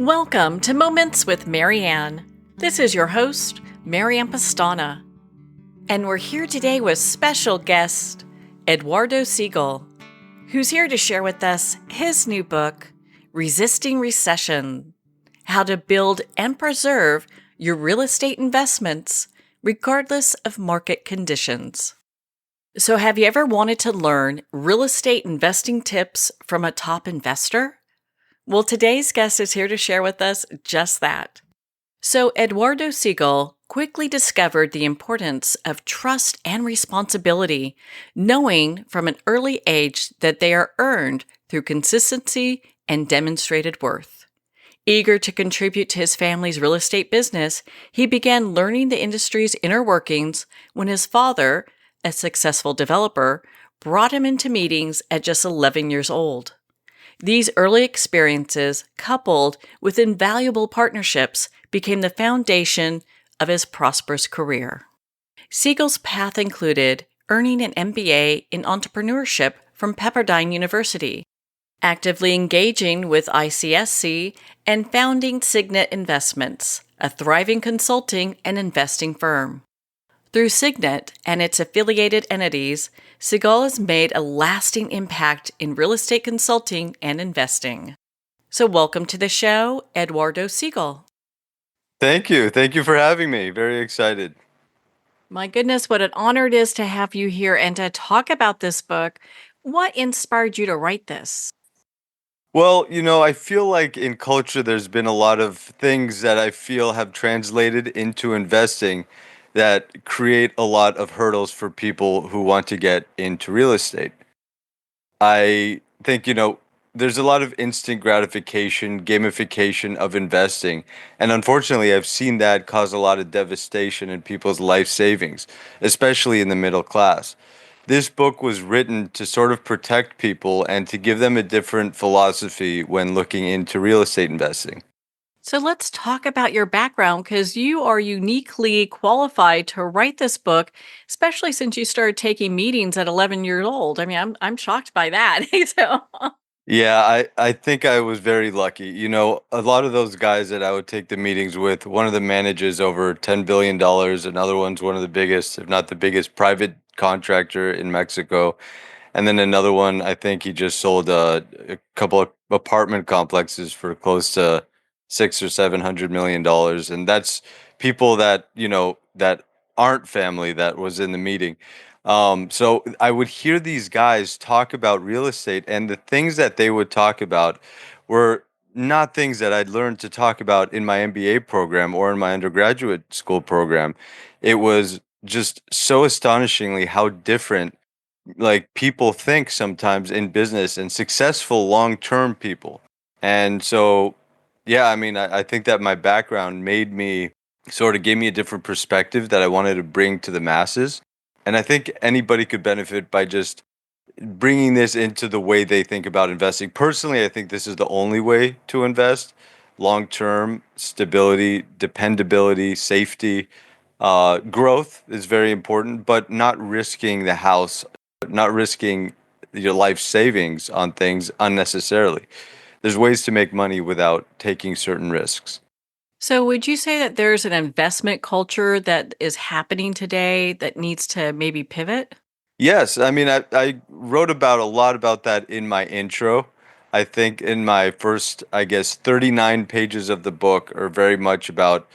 Welcome to Moments with Marianne. This is your host, Marianne Pastana. And we're here today with special guest, Eduardo Sigal, who's here to share with us his new book, Resisting Recession: How to Build and Preserve Your Real Estate Investments Regardless of Market Conditions. So have you ever wanted to learn real estate investing tips from a top investor? Well, today's guest is here to share with us just that. So, Eduardo Sigal quickly discovered the importance of trust and responsibility, knowing from an early age that they are earned through consistency and demonstrated worth. Eager to contribute to his family's real estate business, he began learning the industry's inner workings when his father, a successful developer, brought him into meetings at just 11 years old. These early experiences, coupled with invaluable partnerships, became the foundation of his prosperous career. Sigal's path included earning an MBA in entrepreneurship from Pepperdine University, actively engaging with ICSC, and founding Signet Investments, a thriving consulting and investing firm. Through Signet and its affiliated entities, Sigal has made a lasting impact in real estate consulting and investing. So welcome to the show, Eduardo Sigal. Thank you. Thank you for having me. Very excited. My goodness, what an honor it is to have you here and to talk about this book. What inspired you to write this? Well, I feel like in culture there's been a lot of things that I feel have translated into investing that create a lot of hurdles for people who want to get into real estate. I think, there's a lot of instant gratification, gamification of investing. And unfortunately, I've seen that cause a lot of devastation in people's life savings, especially in the middle class. This book was written to sort of protect people and to give them a different philosophy when looking into real estate investing. So let's talk about your background because you are uniquely qualified to write this book, especially since you started taking meetings at 11 years old. I mean, I'm shocked by that. So, Yeah, I think I was very lucky. A lot of those guys that I would take the meetings with, one of them manages over $10 billion, another one's one of the biggest, if not the biggest, private contractor in Mexico. And then another one, I think he just sold a couple of apartment complexes for close to 6 or 700 million dollars. And that's people that, that aren't family that was in the meeting. So I would hear these guys talk about real estate, and the things that they would talk about were not things that I'd learned to talk about in my MBA program or in my undergraduate school program. It was just so astonishingly how different like people think sometimes in business and successful long-term people. And so, yeah, I mean, I think that my background made me sort of gave me a different perspective that I wanted to bring to the masses. And I think anybody could benefit by just bringing this into the way they think about investing. Personally, I think this is the only way to invest. Long-term stability, dependability, safety, growth is very important, but not risking the house, not risking your life savings on things unnecessarily. There's ways to make money without taking certain risks. so would you say that there's an investment culture that is happening today that needs to maybe pivot? Yes, I mean, I wrote about a lot about that in my intro. I think in my first, I guess, 39 pages of the book are very much about,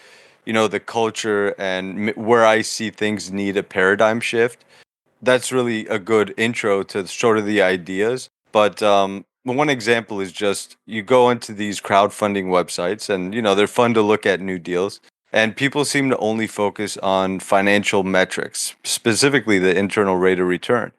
the culture and where I see things need a paradigm shift. That's really a good intro to sort of the ideas. But one example is just you go into these crowdfunding websites, and they're fun to look at new deals. And people seem to only focus on financial metrics, specifically the internal rate of return.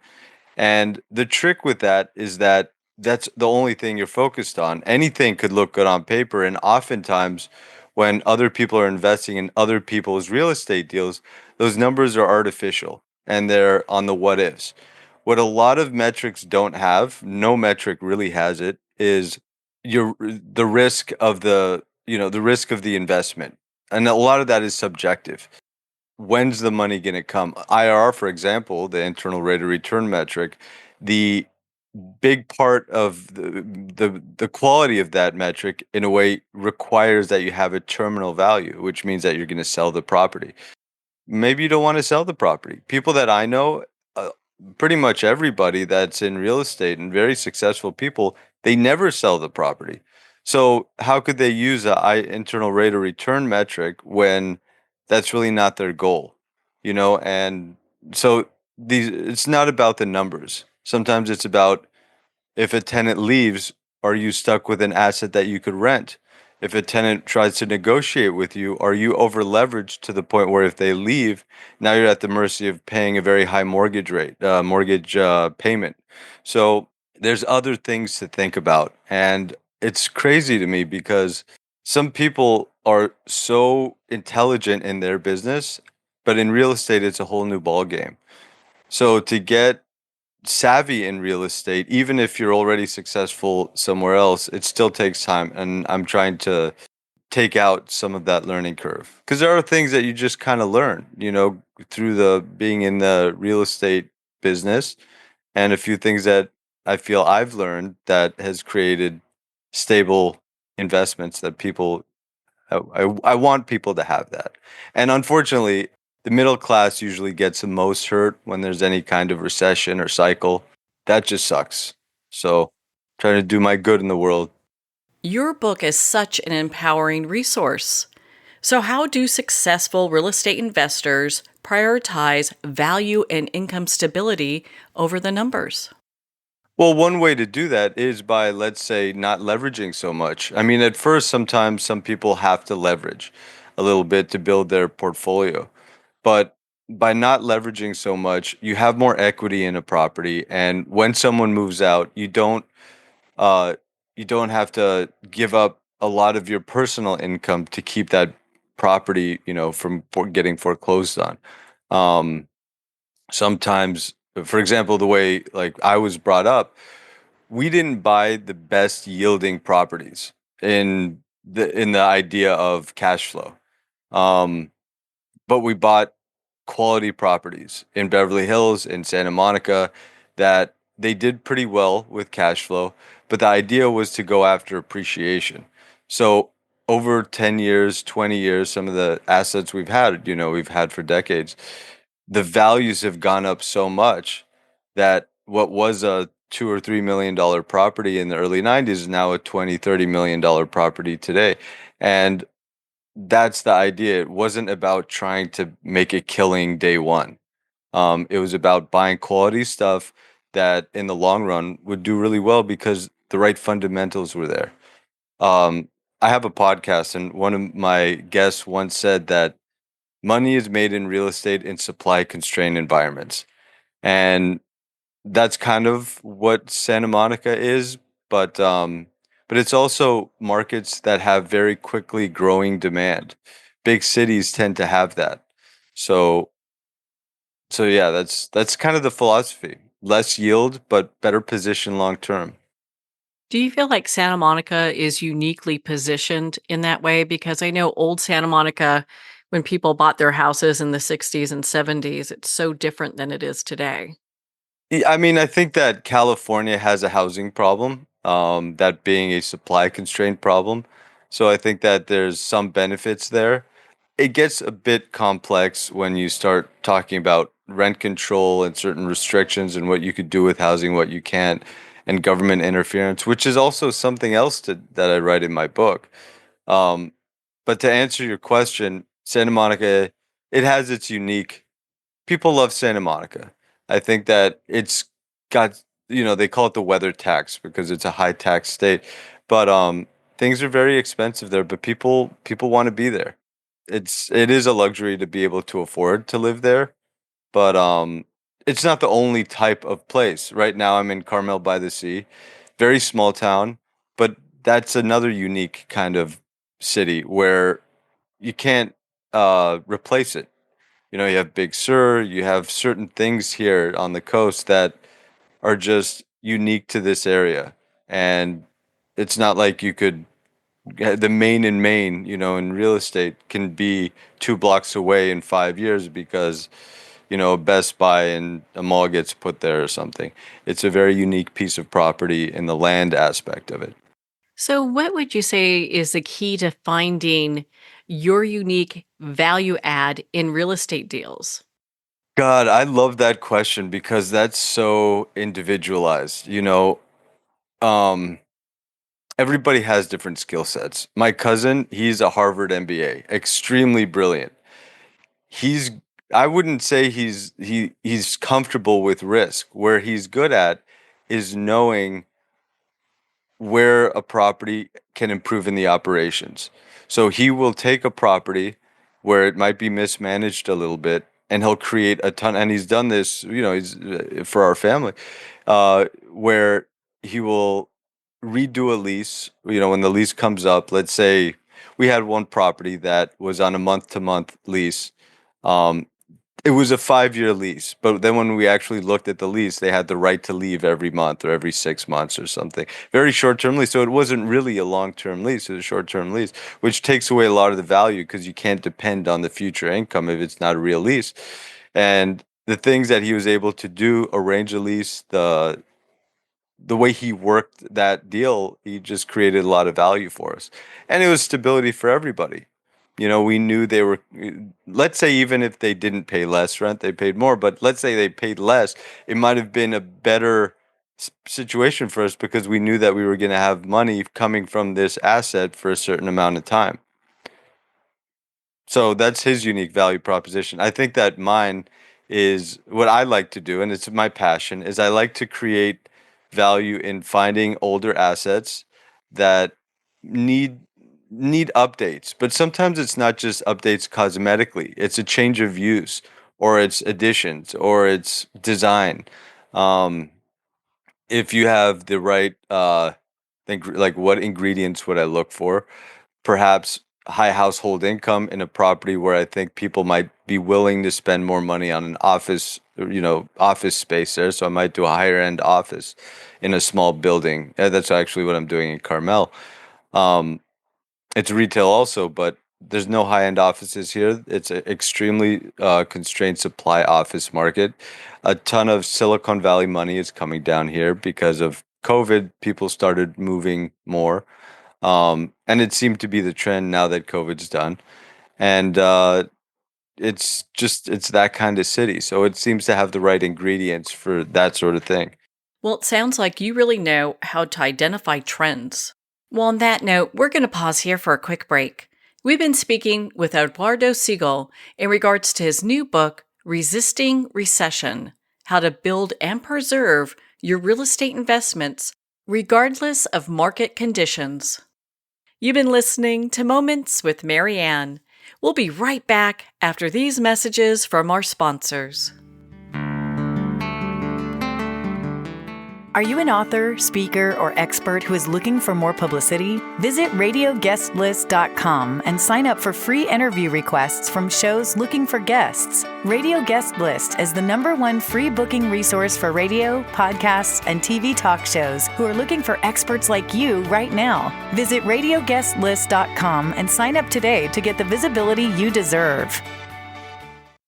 And the trick with that is that that's the only thing you're focused on. Anything could look good on paper. And oftentimes, when other people are investing in other people's real estate deals, those numbers are artificial and they're on the what ifs. What a lot of metrics don't have, no metric really has it, is the risk of the risk of the investment. And a lot of that is subjective. When's the money going to come? IRR, for example, the internal rate of return metric, the big part of the quality of that metric in a way requires that you have a terminal value, which means that you're going to sell the property. Maybe you don't want to sell the property. People that I know, uh, pretty much everybody that's in real estate and very successful people, they never sell the property. So how could they use a internal rate of return metric when that's really not their goal? And so these it's not about the numbers. Sometimes it's about, if a tenant leaves, are you stuck with an asset that you could rent? If a tenant tries to negotiate with you, are you over leveraged to the point where if they leave, now you're at the mercy of paying a very high mortgage payment? So there's other things to think about. And it's crazy to me because some people are so intelligent in their business, but in real estate, it's a whole new ball game. So to get savvy in real estate, even if you're already successful somewhere else, it still takes time. And I'm trying to take out some of that learning curve because there are things that you just kind of learn, through the being in the real estate business, and a few things that I feel I've learned that has created stable investments that I want people to have that. And unfortunately, the middle class usually gets the most hurt when there's any kind of recession or cycle. That just sucks. So, trying to do my good in the world. Your book is such an empowering resource. So, how do successful real estate investors prioritize value and income stability over the numbers? Well, one way to do that is by, let's say, not leveraging so much. I mean, at first, sometimes some people have to leverage a little bit to build their portfolio. But by not leveraging so much, you have more equity in a property. And when someone moves out, uh, you don't have to give up a lot of your personal income to keep that property, from getting foreclosed on. Um, Sometimes, for example, the way like I was brought up, we didn't buy the best yielding properties in the idea of cash flow. Um, but we bought quality properties in Beverly Hills, in Santa Monica, that they did pretty well with cash flow. But the idea was to go after appreciation. So over 10 years, 20 years, some of the assets we've had for decades, the values have gone up so much that what was a $2 or $3 million property in the early 90s is now a 20, $30 million property today. And that's the idea. It wasn't about trying to make a killing day one. It was about buying quality stuff that in the long run would do really well because the right fundamentals were there. Um, I have a podcast, and one of my guests once said that money is made in real estate in supply constrained environments. And that's kind of what Santa Monica is, but but it's also markets that have very quickly growing demand. Big cities tend to have that. So so yeah, that's kind of the philosophy. Less yield, but better position long term. Do you feel like Santa Monica is uniquely positioned in that way? Because I know old Santa Monica, when people bought their houses in the 60s and 70s, it's so different than it is today. I mean, I think that California has a housing problem, that being a supply constraint problem. So I think that there's some benefits there. It gets a bit complex when you start talking about rent control and certain restrictions and what you could do with housing, what you can't, and government interference, which is also something else that I write in my book. Um, but to answer your question, Santa Monica, it has its unique. People love Santa Monica. I think that it's got, they call it the weather tax because it's a high tax state, but things are very expensive there, but people want to be there. It is a luxury to be able to afford to live there, but it's not the only type of place. Right now I'm in Carmel by the Sea, very small town, but that's another unique kind of city where you can't replace it. You have Big Sur, you have certain things here on the coast that are just unique to this area. And it's not like you could, the main in Maine, in real estate can be 2 blocks away in 5 years because, a Best Buy and a mall gets put there or something. It's a very unique piece of property in the land aspect of it. So, what would you say is the key to finding your unique value add in real estate deals? God, I love that question because that's so individualized. Um, everybody has different skill sets. My cousin, he's a Harvard MBA, extremely brilliant. He's I wouldn't say he's comfortable with risk. Where he's good at is knowing where a property can improve in the operations. So he will take a property where it might be mismanaged a little bit, and he'll create a ton. And he's done this, he's for our family, where he will redo a lease. When the lease comes up, let's say we had one property that was on a month-to-month lease. Um, it was a 5-year lease, but then when we actually looked at the lease, they had the right to leave every month or every 6 months or something. Very short-term lease. So it wasn't really a long-term lease, it was a short-term lease, which takes away a lot of the value because you can't depend on the future income if it's not a real lease. And the things that he was able to do, arrange a lease, the way he worked that deal, he just created a lot of value for us. And it was stability for everybody. We knew they were, let's say, even if they didn't pay less rent, they paid more. But let's say they paid less, it might have been a better situation for us because we knew that we were going to have money coming from this asset for a certain amount of time. So that's his unique value proposition. I think that mine is what I like to do, and it's my passion, is I like to create value in finding older assets that need updates. But sometimes it's not just updates cosmetically. It's a change of use, or it's additions, or it's design. Um, if you have the right think like what ingredients would I look for? Perhaps high household income in a property where I think people might be willing to spend more money on an office, office space there. So I might do a higher end office in a small building. That's actually what I'm doing in Carmel. Um, it's retail also, but there's no high end offices here. It's an extremely constrained supply office market. A ton of Silicon Valley money is coming down here because of COVID. People started moving more. And it seemed to be the trend now that COVID's done. And it's that kind of city. So it seems to have the right ingredients for that sort of thing. Well, it sounds like you really know how to identify trends. Well, on that note, we're going to pause here for a quick break. We've been speaking with Eduardo Sigal in regards to his new book, Resisting Recession: How to Build and Preserve Your Real Estate Investments Regardless of Market Conditions. You've been listening to Moments with Mary Ann. We'll be right back after these messages from our sponsors. Are you an author, speaker, or expert who is looking for more publicity? Visit radioguestlist.com and sign up for free interview requests from shows looking for guests. Radio Guest List is the #1 free booking resource for radio, podcasts, and TV talk shows who are looking for experts like you right now. Visit radioguestlist.com and sign up today to get the visibility you deserve.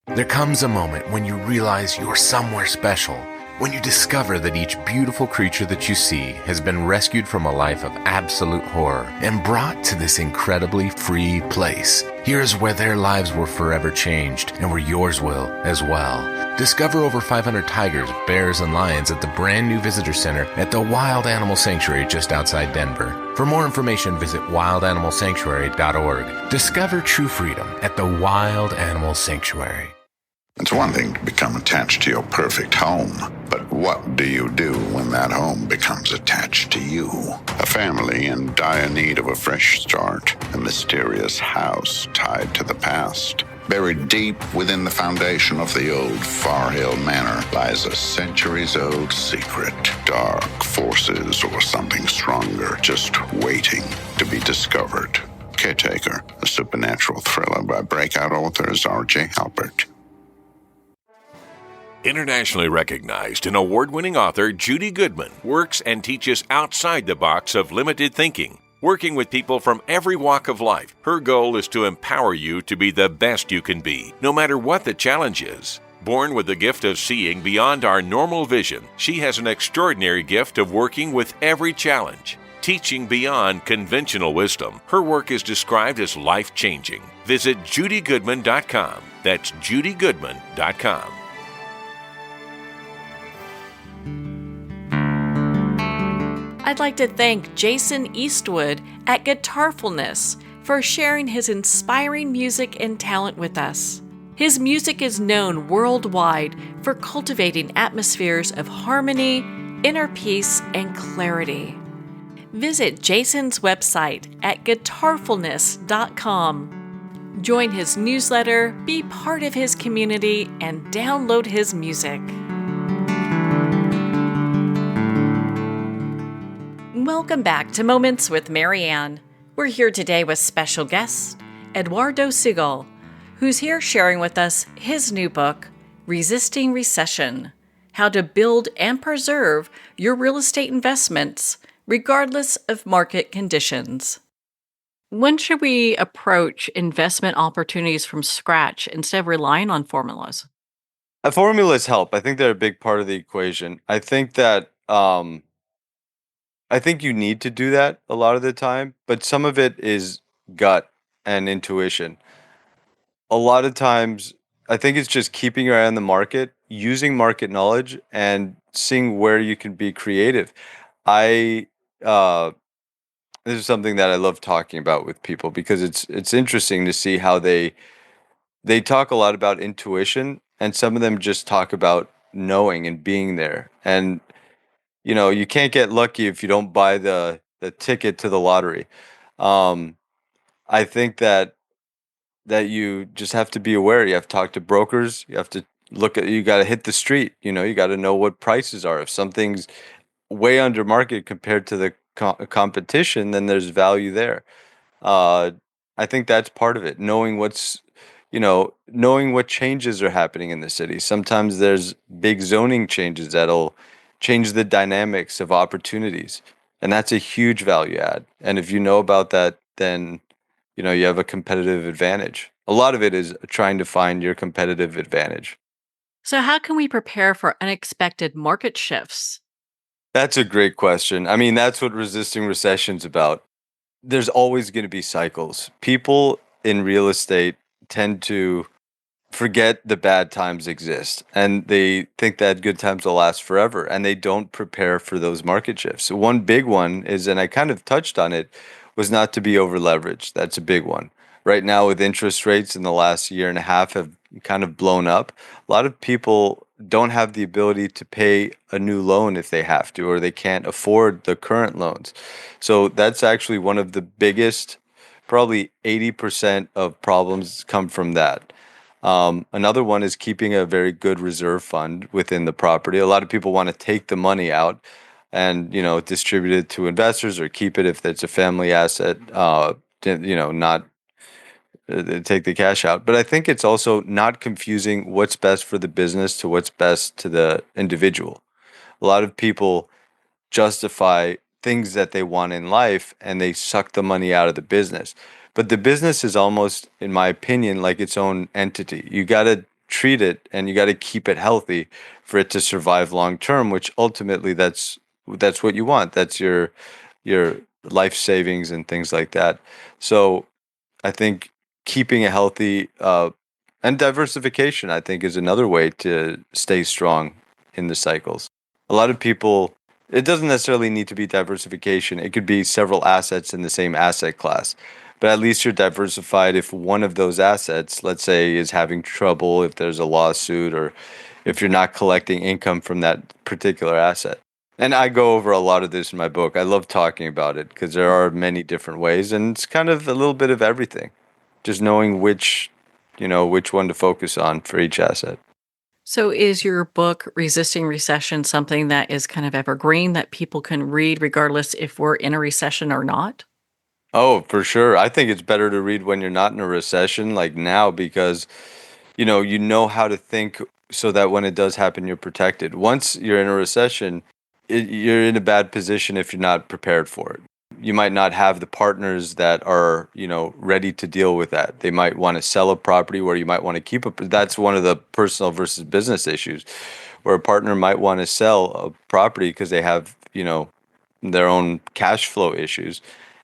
There comes a moment when you realize you're somewhere special. When you discover that each beautiful creature that you see has been rescued from a life of absolute horror and brought to this incredibly free place. Here's where their lives were forever changed and where yours will as well. Discover over 500 tigers, bears, and lions at the brand new visitor center at the Wild Animal Sanctuary just outside Denver. For more information, visit wildanimalsanctuary.org. Discover true freedom at the Wild Animal Sanctuary. It's one thing to become attached to your perfect home, but what do you do when that home becomes attached to you? A family in dire need of a fresh start, a mysterious house tied to the past. Buried deep within the foundation of the old Far Hill Manor lies a centuries-old secret. Dark forces or something stronger just waiting to be discovered. Caretaker, a supernatural thriller by breakout authors R.J. Halpert. Internationally recognized and award-winning author Judy Goodman works and teaches outside the box of limited thinking. Working with people from every walk of life, her goal is to empower you to be the best you can be, no matter what the challenge is. Born with the gift of seeing beyond our normal vision, she has an extraordinary gift of working with every challenge. Teaching beyond conventional wisdom, her work is described as life-changing. Visit judygoodman.com. That's judygoodman.com. I'd like to thank Jason Eastwood at Guitarfulness for sharing his inspiring music and talent with us. His music is known worldwide for cultivating atmospheres of harmony, inner peace, and clarity. Visit Jason's website at guitarfulness.com. Join his newsletter, be part of his community, and download his music. Welcome back to Moments with Marianne. We're here today with special guest, Eduardo Sigal, who's here sharing with us his new book, Resisting Recession: How to Build and Preserve Your Real Estate Investments regardless of market conditions. When should we approach investment opportunities from scratch instead of relying on formulas? Formulas help. I think they're a big part of the equation. I think that I think you need to do that a lot of the time, but some of it is gut and intuition. A lot of times, I think it's just keeping your eye on the market, using market knowledge, and seeing where you can be creative. I uh, This is something that I love talking about with people because it's interesting to see how they talk a lot about intuition, and some of them just talk about knowing and being there. And you can't get lucky if you don't buy the ticket to the lottery. Um, I think that you just have to be aware. You have to talk to brokers. You have to you got to hit the street. You got to know what prices are. If something's way under market compared to the competition, then there's value there. Uh, I think that's part of it. Knowing what changes are happening in the city. Sometimes there's big zoning changes that'll change the dynamics of opportunities. And that's a huge value add. And if you know about that, then, you have a competitive advantage. A lot of it is trying to find your competitive advantage. So, how can we prepare for unexpected market shifts? That's a great question. I mean, that's what resisting recession's about. There's always going to be cycles. People in real estate tend to forget the bad times exist and they think that good times will last forever and they don't prepare for those market shifts. So one big one is, and I kind of touched on it, was not to be over leveraged. That's a big one. Right now, with interest rates in the last year and a half have kind of blown up, a lot of people don't have the ability to pay a new loan if they have to, or they can't afford the current loans. So that's actually one of the biggest, probably 80% of problems come from that. Another one is keeping a very good reserve fund within the property. A lot of people want to take the money out and distribute it to investors or keep it if it's a family asset. Not take the cash out. But I think it's also not confusing what's best for the business to what's best to the individual. A lot of people justify things that they want in life and they suck the money out of the business. But the business is almost, in my opinion, like its own entity. You got to treat it and you got to keep it healthy for it to survive long term, which ultimately that's what you want. That's your life savings and things like that. So I think keeping a healthy and diversification, I think, is another way to stay strong in the cycles. A lot of people, it doesn't necessarily need to be diversification. It could be several assets in the same asset class. But at least you're diversified if one of those assets, let's say, is having trouble, if there's a lawsuit, or if you're not collecting income from that particular asset. And I go over a lot of this in my book. I love talking about it because there are many different ways, and it's kind of a little bit of everything. Just knowing which one to focus on for each asset. So, is your book, Resisting Recession, something that is kind of evergreen that people can read regardless if we're in a recession or not? Oh, for sure. I think it's better to read when you're not in a recession, like now, because you know how to think so that when it does happen, you're protected. Once you're in a recession, you're in a bad position if you're not prepared for it. you might not have the partners that are, ready to deal with that. They might want to sell a property where you might want to keep it. That's one of the personal versus business issues, where a partner might want to sell a property because they have, their own cash flow issues,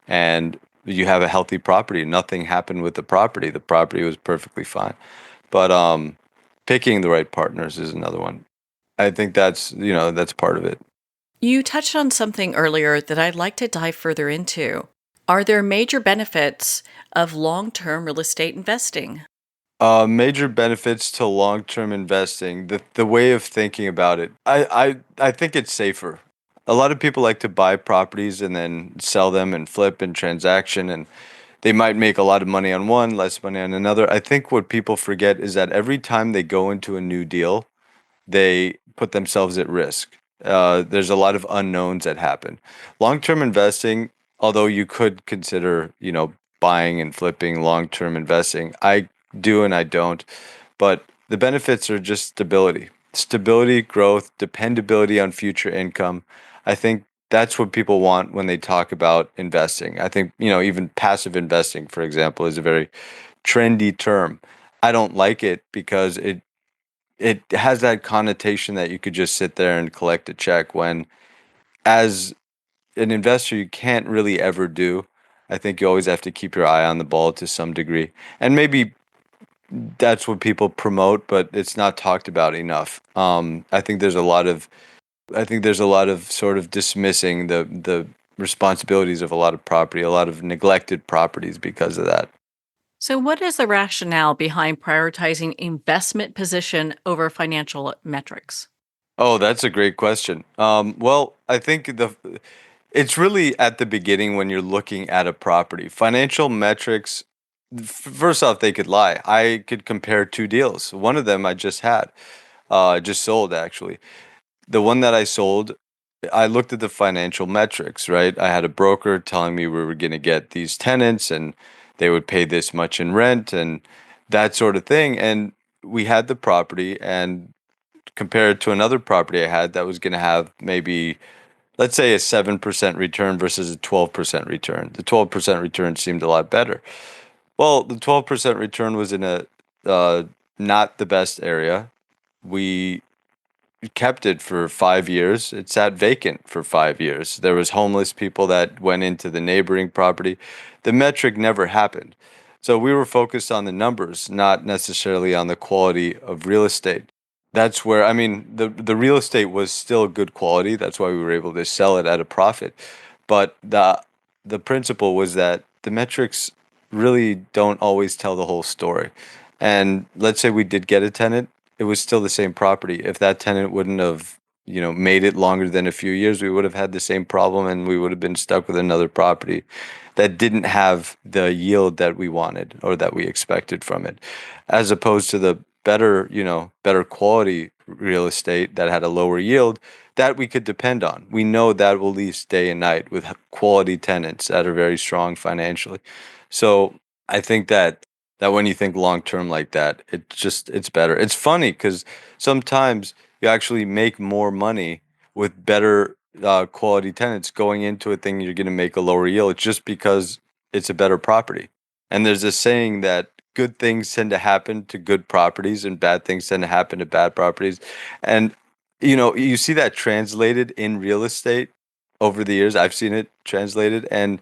and you have a healthy property. Nothing happened with the property. The property was perfectly fine. But picking the right partners is another one. I think that's part of it. You touched on something earlier that I'd like to dive further into. Are there major benefits of long-term real estate investing? Major benefits to long-term investing. The way of thinking about it, I think it's safer. A lot of people like to buy properties and then sell them and flip and transaction, and they might make a lot of money on one, less money on another. I think what people forget is that every time they go into a new deal, they put themselves at risk. There's a lot of unknowns that happen. Long-term investing, although you could consider, buying and flipping long-term investing, I do and I don't. But the benefits are just stability, growth, dependability on future income. I think that's what people want when they talk about investing. I think, even passive investing, for example, is a very trendy term. I don't like it because it has that connotation that you could just sit there and collect a check, when as an investor you can't really ever do. I think you always have to keep your eye on the ball to some degree. And maybe that's what people promote, but it's not talked about enough. I think there's a lot of sort of dismissing the responsibilities of a lot of property, a lot of neglected properties because of that. So, what is the rationale behind prioritizing investment position over financial metrics? Oh, that's a great question. Well, I think it's really at the beginning when you're looking at a property. Financial metrics, first off, they could lie. I could compare two deals. One of them I just had, just sold actually. The one that I sold, I looked at the financial metrics, right? I had a broker telling me we were going to get these tenants and they would pay this much in rent and that sort of thing. And we had the property, and compared to another property I had that was going to have maybe, let's say, a 7% return versus a 12% return. The 12% return seemed a lot better. Well, the 12% return was in a uh, not the best area. We kept it for 5 years. It sat vacant for 5 years. There was homeless people that went into the neighboring property. The metric never happened. So we were focused on the numbers, not necessarily on the quality of real estate. That's where, I mean, the real estate was still good quality. That's why we were able to sell it at a profit. But the principle was that the metrics really don't always tell the whole story. And let's say we did get a tenant, it was still the same property. If that tenant wouldn't have, made it longer than a few years, we would have had the same problem and we would have been stuck with another property that didn't have the yield that we wanted or that we expected from it, as opposed to the better quality real estate that had a lower yield that we could depend on. We know that will lease day and night with quality tenants that are very strong financially. So I think that when you think long term like that, it's better. It's funny because sometimes you actually make more money with better quality tenants going into a thing you're going to make a lower yield just because it's a better property. And there's a saying that good things tend to happen to good properties and bad things tend to happen to bad properties. And you see that translated in real estate over the years. I've seen it translated, and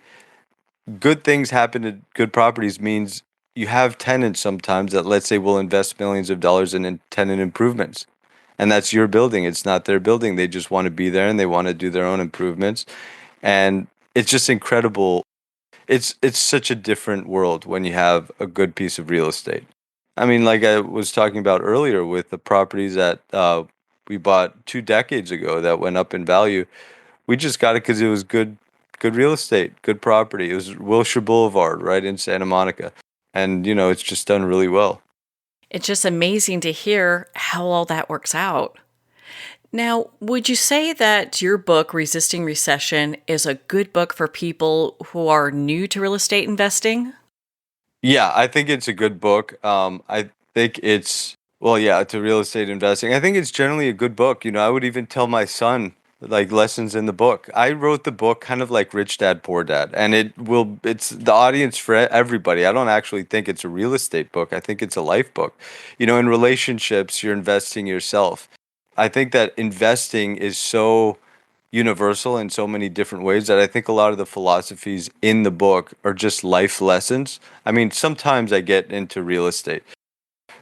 good things happen to good properties means you have tenants sometimes that, let's say, will invest millions of dollars in tenant improvements. And that's your building. It's not their building. They just want to be there and they want to do their own improvements. And it's just incredible. It's such a different world when you have a good piece of real estate. I mean, like I was talking about earlier with the properties that we bought 2 decades ago that went up in value. We just got it because it was good real estate, good property. It was Wilshire Boulevard, right in Santa Monica, and it's just done really well. It's just amazing to hear how all that works out. Now, would you say that your book, Resisting Recession, is a good book for people who are new to real estate investing? Yeah, I think it's a good book. I think it's, well, yeah, to real estate investing. I think it's generally a good book. I would even tell my son like lessons in the book. I wrote the book kind of like Rich Dad Poor Dad, and it's the audience for everybody. I don't actually think it's a real estate book. I think it's a life book. In relationships, you're investing yourself. I think that investing is so universal in so many different ways that I think a lot of the philosophies in the book are just life lessons. I mean, sometimes I get into real estate.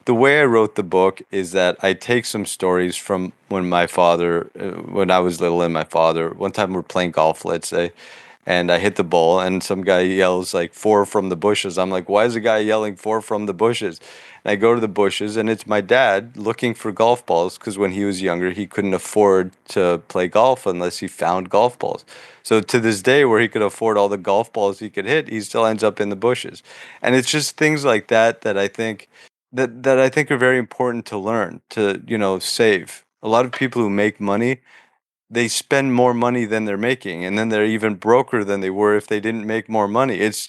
The way I wrote the book is that I take some stories from when I was little, and my father, one time we're playing golf, let's say, and I hit the ball, and some guy yells like four from the bushes. I'm like, why is the guy yelling four from the bushes? And I go to the bushes, and it's my dad looking for golf balls because when he was younger, he couldn't afford to play golf unless he found golf balls. So to this day, where he could afford all the golf balls he could hit, he still ends up in the bushes. And it's just things like that that I think are very important to learn to, save. A lot of people who make money, they spend more money than they're making, and then they're even broker than they were if they didn't make more money. It's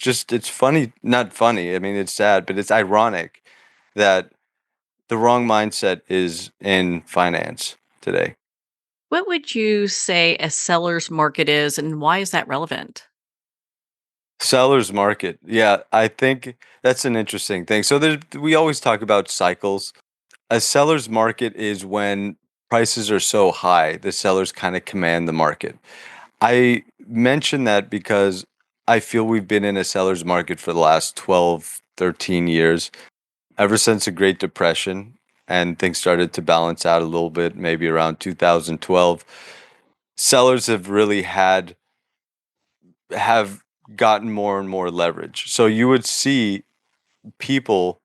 funny, not funny. I mean, it's sad, but it's ironic that the wrong mindset is in finance today. What would you say a seller's market is, and why is that relevant? Seller's market. Yeah, I think that's an interesting thing. So we always talk about cycles. A seller's market is when prices are so high, the sellers kind of command the market. I mention that because I feel we've been in a seller's market for the last 12, 13 years, ever since the Great Depression, and things started to balance out a little bit, maybe around 2012. Sellers have really have gotten more and more leverage. So you would see people,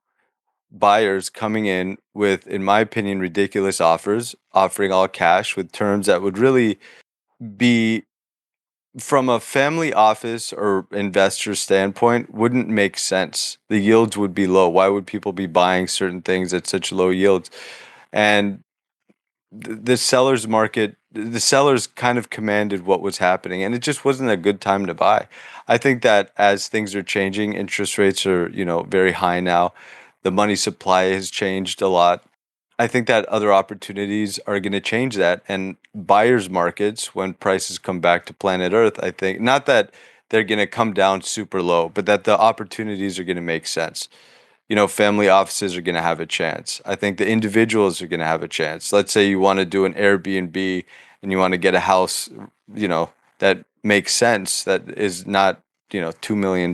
buyers coming in with, in my opinion, ridiculous offers, offering all cash with terms that would really be, from a family office or investor standpoint, wouldn't make sense. The yields would be low. Why would people be buying certain things at such low yields? And the seller's market, the sellers kind of commanded what was happening, and it just wasn't a good time to buy. I think that as things are changing, interest rates are, very high now. The money supply has changed a lot. I think that other opportunities are going to change that, and buyers markets, when prices come back to planet Earth, I think not that they're going to come down super low, but that the opportunities are going to make sense. Family offices are going to have a chance. I think the individuals are going to have a chance. Let's say you want to do an Airbnb and you want to get a house, that makes sense, that is not, $2 million.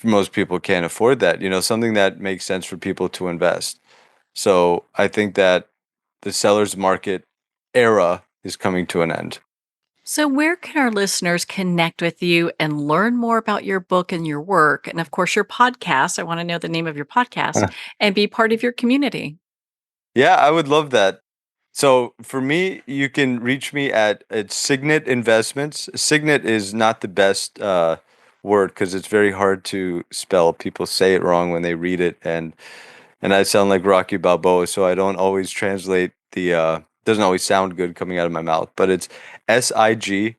Most people can't afford that, something that makes sense for people to invest. So I think that the seller's market era is coming to an end. So, where can our listeners connect with you and learn more about your book and your work? And of course, your podcast. I want to know the name of your podcast and be part of your community. Yeah, I would love that. So for me, you can reach me at Signet Investments. Signet is not the best word because it's very hard to spell. People say it wrong when they read it, and I sound like Rocky Balboa, so I don't always translate the. Doesn't always sound good coming out of my mouth, but it's SIGNET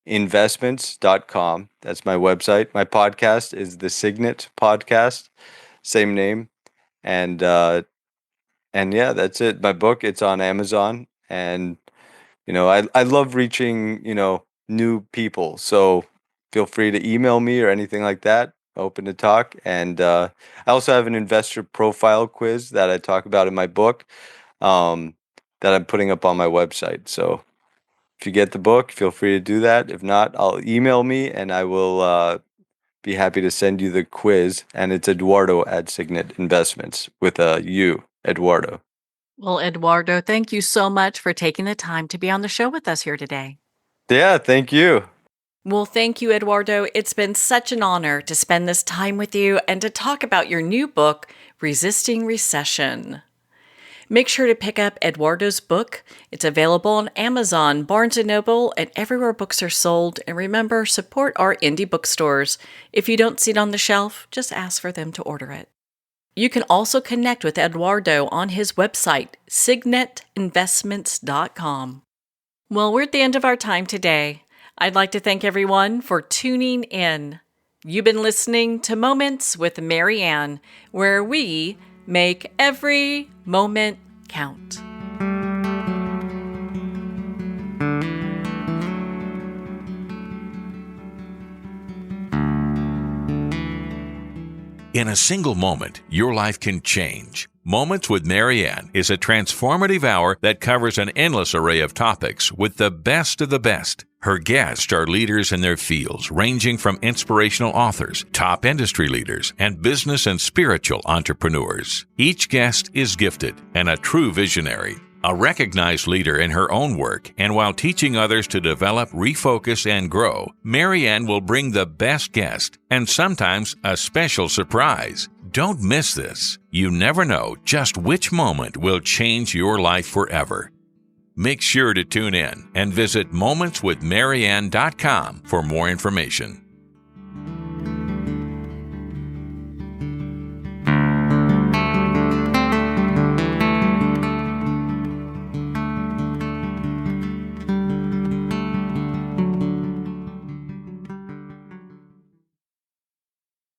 investments.com. That's my website. My podcast is the Signet Podcast, same name, and yeah, that's it. My book, it's on Amazon, and I love reaching, new people. So feel free to email me or anything like that. Open to talk. And I also have an investor profile quiz that I talk about in my book, um, that I'm putting up on my website. So if you get the book, feel free to do that. If not, I'll email me and I will be happy to send you the quiz. And it's Eduardo at Signet Investments with a U, Eduardo. Well, Eduardo, thank you so much for taking the time to be on the show with us here today. Yeah, thank you. Well, thank you, Eduardo. It's been such an honor to spend this time with you and to talk about your new book, Resisting Recession. Make sure to pick up Eduardo's book. It's available on Amazon, Barnes & Noble, and everywhere books are sold. And remember, support our indie bookstores. If you don't see it on the shelf, just ask for them to order it. You can also connect with Eduardo on his website, signetinvestments.com. Well, we're at the end of our time today. I'd like to thank everyone for tuning in. You've been listening to Moments with Mary Ann, where we make every moment count. In a single moment, your life can change. Moments with Marianne is a transformative hour that covers an endless array of topics with the best of the best. Her guests are leaders in their fields, ranging from inspirational authors, top industry leaders, and business and spiritual entrepreneurs. Each guest is gifted and a true visionary, a recognized leader in her own work, and while teaching others to develop, refocus, and grow, Marianne will bring the best guest and sometimes a special surprise. Don't miss this. You never know just which moment will change your life forever. Make sure to tune in and visit momentswithmarianne.com for more information.